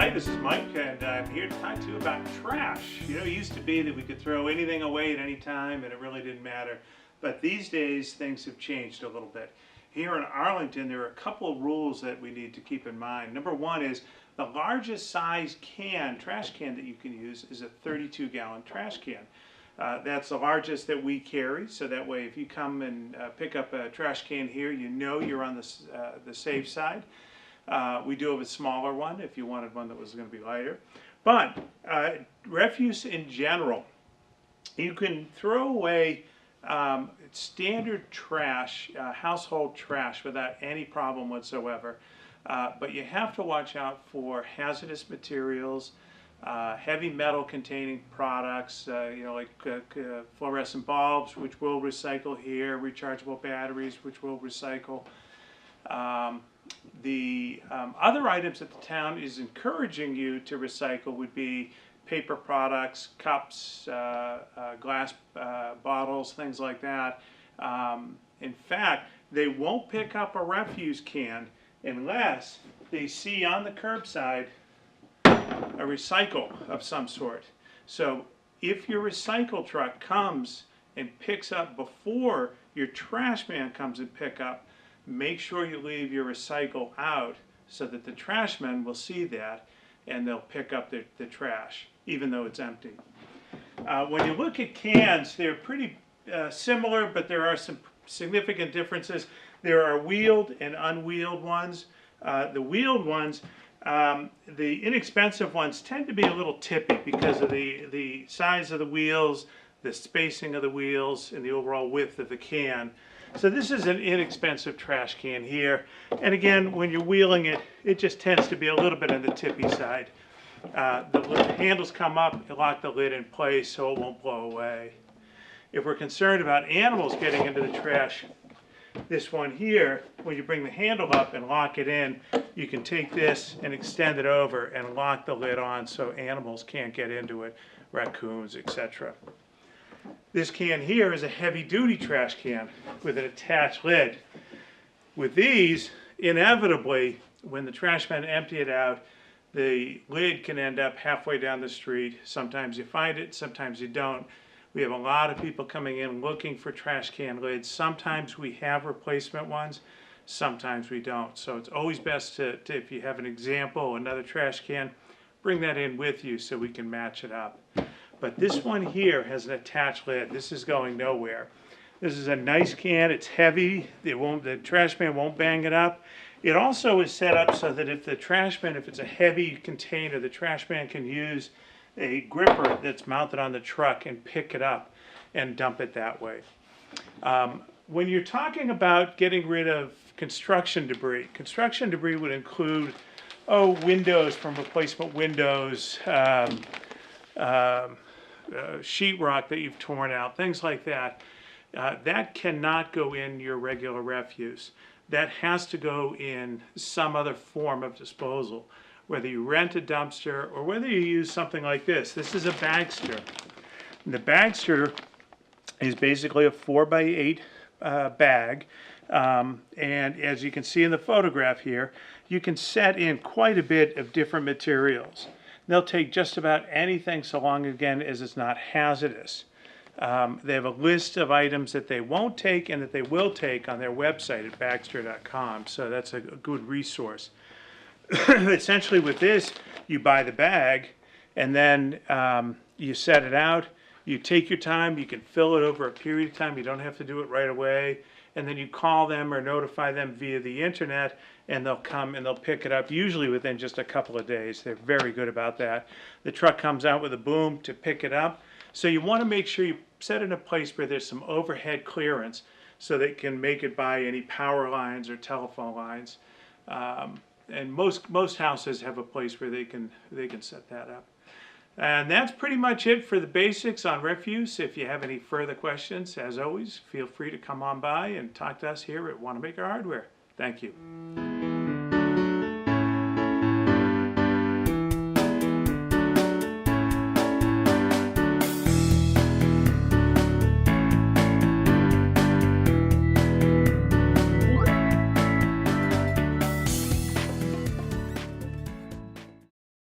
Hi, this is Mike, and I'm here to talk to you about trash. You know, it used to be that we could throw anything away at any time and it really didn't matter. But these days, things have changed a little bit. Here in Arlington, there are a couple of rules that we need to keep in mind. Number one is the largest size trash can that you can use is a 32-gallon trash can. That's the largest that we carry, so that way if you come and pick up a trash can here, you know you're on the safe side. We do have a smaller one if you wanted one that was going to be lighter. But refuse in general, you can throw away standard trash, household trash without any problem whatsoever. But you have to watch out for hazardous materials, heavy metal containing products, like fluorescent bulbs, which will recycle here, rechargeable batteries, which will recycle. The other items that the town is encouraging you to recycle would be paper products, cups, glass bottles, things like that. In fact, they won't pick up a refuse can unless they see on the curbside a recycle of some sort. So if your recycle truck comes and picks up before your trash man comes and pick up, make sure you leave your recycle out so that the trash men will see that and they'll pick up the trash, even though it's empty. When you look at cans, they're pretty similar, but there are some significant differences. There are wheeled and unwheeled ones. The wheeled ones, the inexpensive ones tend to be a little tippy because of the size of the wheels, the spacing of the wheels, and the overall width of the can. So this is an inexpensive trash can here. And again, when you're wheeling it, it just tends to be a little bit on the tippy side. The handles come up, you lock the lid in place so it won't blow away. If we're concerned about animals getting into the trash, this one here, when you bring the handle up and lock it in, you can take this and extend it over and lock the lid on so animals can't get into it, raccoons, etc. This can here is a heavy-duty trash can with an attached lid. With these, inevitably, when the trash men empty it out, the lid can end up halfway down the street. Sometimes you find it, sometimes you don't. We have a lot of people coming in looking for trash can lids. Sometimes we have replacement ones, sometimes we don't. So it's always best to if you have an example, another trash can, bring that in with you so we can match it up. But this one here has an attached lid. This is going nowhere. This is a nice can. It's heavy. The trash man won't bang it up. It also is set up so that if it's a heavy container, the trash man can use a gripper that's mounted on the truck and pick it up and dump it that way. When you're talking about getting rid of construction debris would include, windows from replacement windows, sheetrock that you've torn out, things like that. That cannot go in your regular refuse. That has to go in some other form of disposal, whether you rent a dumpster or whether you use something like this. This is a bagster. And the bagster is basically a 4x8 bag. And as you can see in the photograph here, you can set in quite a bit of different materials. They'll take just about anything so long, again, as it's not hazardous. They have a list of items that they won't take and that they will take on their website at Baxter.com, so that's a good resource. Essentially with this, you buy the bag and then you set it out. You take your time, you can fill it over a period of time, you don't have to do it right away, and then you call them or notify them via the internet and they'll come and they'll pick it up, usually within just a couple of days. They're very good about that. The truck comes out with a boom to pick it up. So you want to make sure you set it in a place where there's some overhead clearance so they can make it by any power lines or telephone lines. And most houses have a place where they can set that up. And that's pretty much it for the basics on refuse. If you have any further questions, as always, feel free to come on by and talk to us here at Wanamaker Hardware. Thank you.